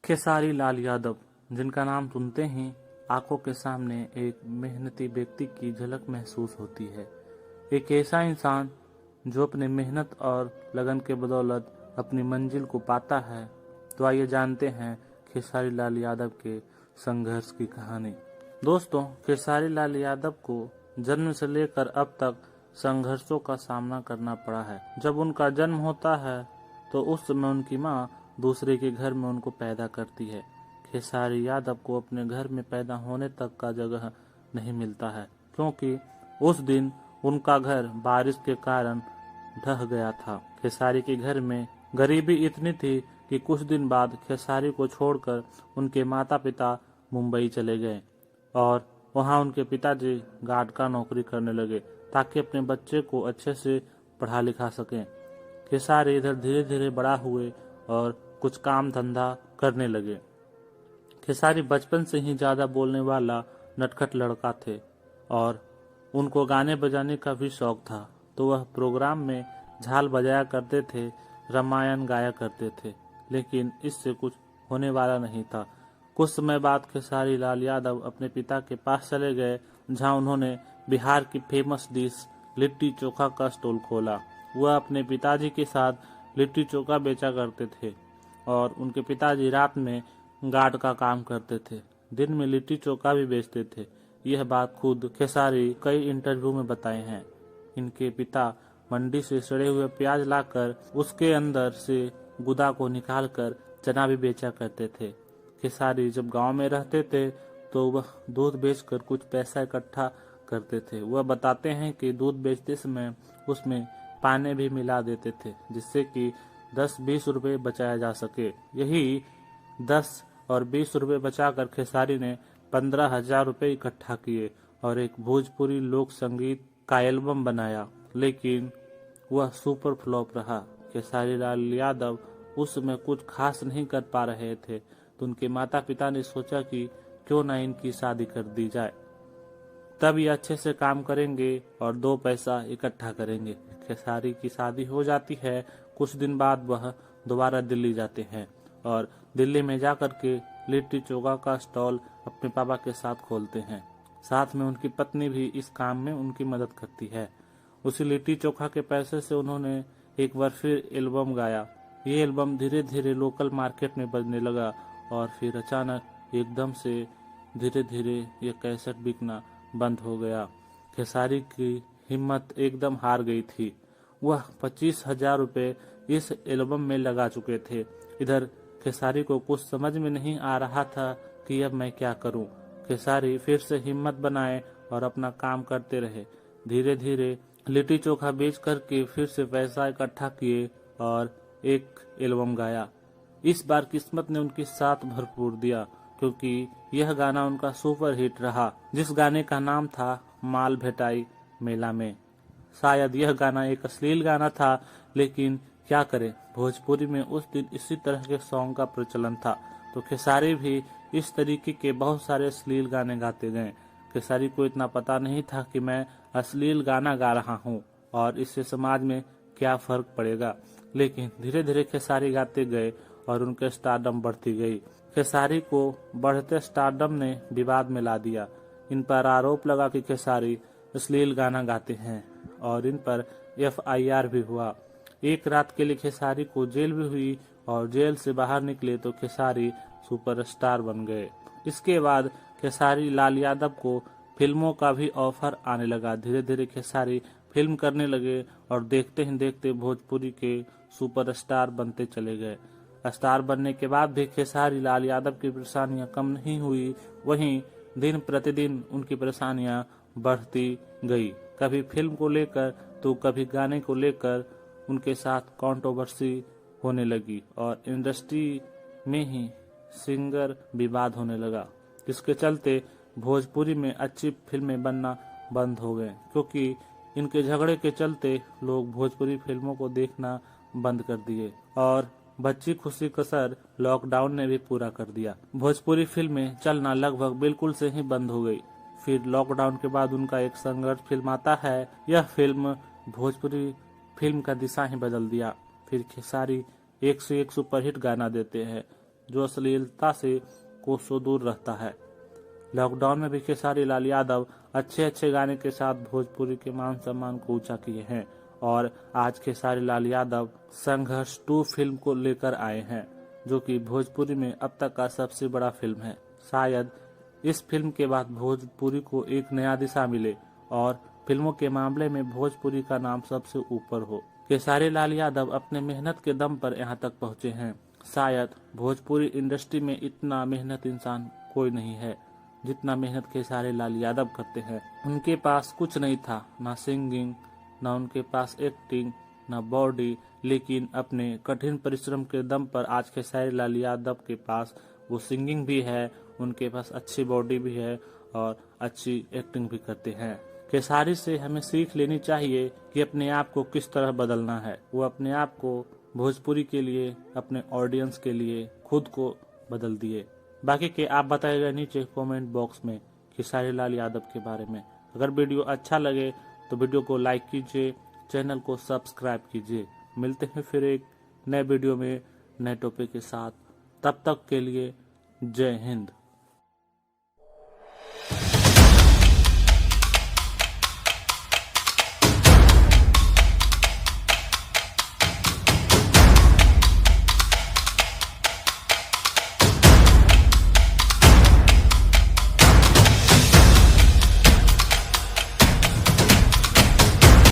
खेसारी लाल यादव, जिनका नाम सुनते ही आंखों के सामने एक मेहनती व्यक्ति की झलक महसूस होती है। एक ऐसा इंसान जो अपने मेहनत और लगन के बदौलत अपनी मंजिल को पाता है। तो आइए जानते हैं खेसारी लाल यादव के संघर्ष की कहानी। दोस्तों, खेसारी लाल यादव को जन्म से लेकर अब तक संघर्षों का सामना करना पड़ा है। जब उनका जन्म होता है तो उस समय उनकी माँ दूसरे के घर में उनको पैदा करती है। खेसारी यादव को अपने घर में पैदा होने तक का जगह नहीं मिलता है, क्योंकि उस दिन उनका घर बारिश के कारण ढह गया था। खेसारी के घर में गरीबी इतनी थी कि कुछ दिन बाद खेसारी को छोड़कर उनके माता पिता मुंबई चले गए और वहां उनके पिताजी गार्ड का नौकरी करने लगे ताकि अपने बच्चे को अच्छे से पढ़ा लिखा सकें। खेसारी इधर धीरे धीरे बड़ा हुए और कुछ काम धंधा करने लगे। खेसारी बचपन से ही ज्यादा बोलने वाला नटखट लड़का थे और उनको गाने बजाने का भी शौक था, तो वह प्रोग्राम में झाल बजाया करते थे, रामायण गाया करते थे, लेकिन इससे कुछ होने वाला नहीं था। कुछ समय बाद खेसारी लाल यादव अपने पिता के पास चले गए, जहां उन्होंने बिहार की फेमस डिश लिट्टी चोखा का स्टॉल खोला। वह अपने पिताजी के साथ लिट्टी चोखा बेचा करते थे और उनके पिताजी रात में गार्ड का काम करते थे, दिन में लिट्टी चोखा भी बेचते थे। यह बात खुद खेसारी कई इंटरव्यू में बताए हैं। इनके पिता मंडी से सड़े हुए प्याज लाकर उसके अंदर से गुदा को निकालकर चना भी बेचा करते थे। खेसारी जब गांव में रहते थे तो वह दूध बेचकर कुछ पैसा इकट्ठा करते थे। वह बताते हैं कि दूध बेचते समय उसमें पानी भी मिला देते थे, जिससे कि 10-20 रुपए बचाया जा सके। यही 10 और 20 रुपए बचाकर खेसारी ने 15,000 रुपए इकट्ठा किए और एक भोजपुरी लोक संगीत का एल्बम बनाया, लेकिन वह सुपर फ्लॉप रहा। खेसारी लाल यादव उस समय कुछ खास नहीं कर पा रहे थे, तो उनके माता पिता ने सोचा कि क्यों ना इनकी शादी कर दी जाए, तब ये अच्छे से काम करेंगे और 2 पैसा इकट्ठा करेंगे। खेसारी की शादी हो जाती है। कुछ दिन बाद वह दोबारा दिल्ली जाते हैं और दिल्ली में जाकर के लिट्टी चोखा का स्टॉल अपने पापा के साथ खोलते हैं। साथ में उनकी पत्नी भी इस काम में उनकी मदद करती है। उसी लिट्टी चोखा के पैसे से उन्होंने एक बार फिर एल्बम गाया। ये एल्बम धीरे धीरे लोकल मार्केट में बजने लगा और फिर अचानक एकदम से धीरे धीरे ये कैसेट बिकना बंद हो गया। खेसारी की हिम्मत एकदम हार गई थी। वह 25,000 रुपए इस एल्बम में लगा चुके थे। इधर खेसारी को कुछ समझ में नहीं आ रहा था कि अब मैं क्या करूं। खेसारी फिर से हिम्मत बनाए और अपना काम करते रहे। धीरे धीरे लिट्टी चोखा बेच करके फिर से पैसा इकट्ठा किए और एक एल्बम गाया। इस बार किस्मत ने उनकी साथ भरपूर दिया, क्योंकि यह गाना उनका सुपर हिट रहा, जिस गाने का नाम था माल भेटाई मेला में। शायद यह गाना एक अश्लील गाना था, लेकिन क्या करें, भोजपुरी में उस दिन इसी तरह के सॉन्ग का प्रचलन था, तो खेसारी भी इस तरीके के बहुत सारे अश्लील गाने गाते गए। खेसारी को इतना पता नहीं था कि मैं अश्लील गाना गा रहा हूँ और इससे समाज में क्या फर्क पड़ेगा, लेकिन धीरे धीरे खेसारी गाते गए और उनके स्टारडम बढ़ती गई। खेसारी को बढ़ते स्टारडम ने विवाद में ला दिया। इन पर आरोप लगा कि खेसारी अश्लील गाना गाते हैं और इन पर FIR भी हुआ। एक रात के लिए खेसारी को जेल भी हुई और जेल से बाहर निकले तो खेसारी सुपरस्टार बन गए। इसके बाद खेसारी लाल यादव को फिल्मों का भी ऑफर आने लगा। धीरे धीरे खेसारी फिल्म करने लगे और देखते ही देखते भोजपुरी के सुपरस्टार बनते चले गए। स्टार बनने के बाद भी खेसारी लाल यादव की परेशानियां कम नहीं हुई, वहीं दिन प्रतिदिन उनकी परेशानियां बढ़ती गई। कभी फिल्म को लेकर तो कभी गाने को लेकर उनके साथ कंट्रोवर्सी होने लगी और इंडस्ट्री में ही सिंगर विवाद होने लगा। इसके चलते भोजपुरी में अच्छी फिल्में बनना बंद हो गए, क्योंकि इनके झगड़े के चलते लोग भोजपुरी फिल्मों को देखना बंद कर दिए और बच्ची खुशी कसर लॉकडाउन ने भी पूरा कर दिया। भोजपुरी फिल्में चलना लगभग बिल्कुल से ही बंद हो गई। फिर लॉकडाउन के बाद उनका एक संघर्ष फिल्म आता है। यह फिल्म भोजपुरी फिल्म का दिशा ही बदल दिया। फिर खेसारी 1 से 1 सुपरहिट गाना देते हैं। जो अश्लीलता से कोसों दूर रहता है। लॉकडाउन में भी खेसारी लाल यादव अच्छे गाने के साथ भोजपुरी के मान सम्मान को ऊंचा किए हैं और आज खेसारी लाल यादव संघर्ष 2 फिल्म को लेकर आए हैं, जो कि भोजपुरी में अब तक का सबसे बड़ा फिल्म है। शायद इस फिल्म के बाद भोजपुरी को एक नया दिशा मिले और फिल्मों के मामले में भोजपुरी का नाम सबसे ऊपर हो। खेसारी लाल यादव अपने मेहनत के दम पर यहाँ तक पहुँचे हैं। शायद भोजपुरी इंडस्ट्री में इतना मेहनत इंसान कोई नहीं है जितना मेहनत खेसारी लाल यादव करते हैं। उनके पास कुछ नहीं था, ना सिंगिंग, ना उनके पास एक्टिंग, ना बॉडी, लेकिन अपने कठिन परिश्रम के दम पर आज खेसारी लाल यादव के पास वो सिंगिंग भी है, उनके पास अच्छी बॉडी भी है और अच्छी एक्टिंग भी करते हैं। खेसारी से हमें सीख लेनी चाहिए कि अपने आप को किस तरह बदलना है। वो अपने आप को भोजपुरी के लिए, अपने ऑडियंस के लिए खुद को बदल दिए। बाकी के आप बताइएगा नीचे कमेंट बॉक्स में खेसारी लाल यादव के बारे में। अगर वीडियो अच्छा लगे तो वीडियो को लाइक कीजिए, चैनल को सब्सक्राइब कीजिए। मिलते हैं फिर एक नए वीडियो में नए टॉपिक के साथ। तब तक के लिए जय हिंद।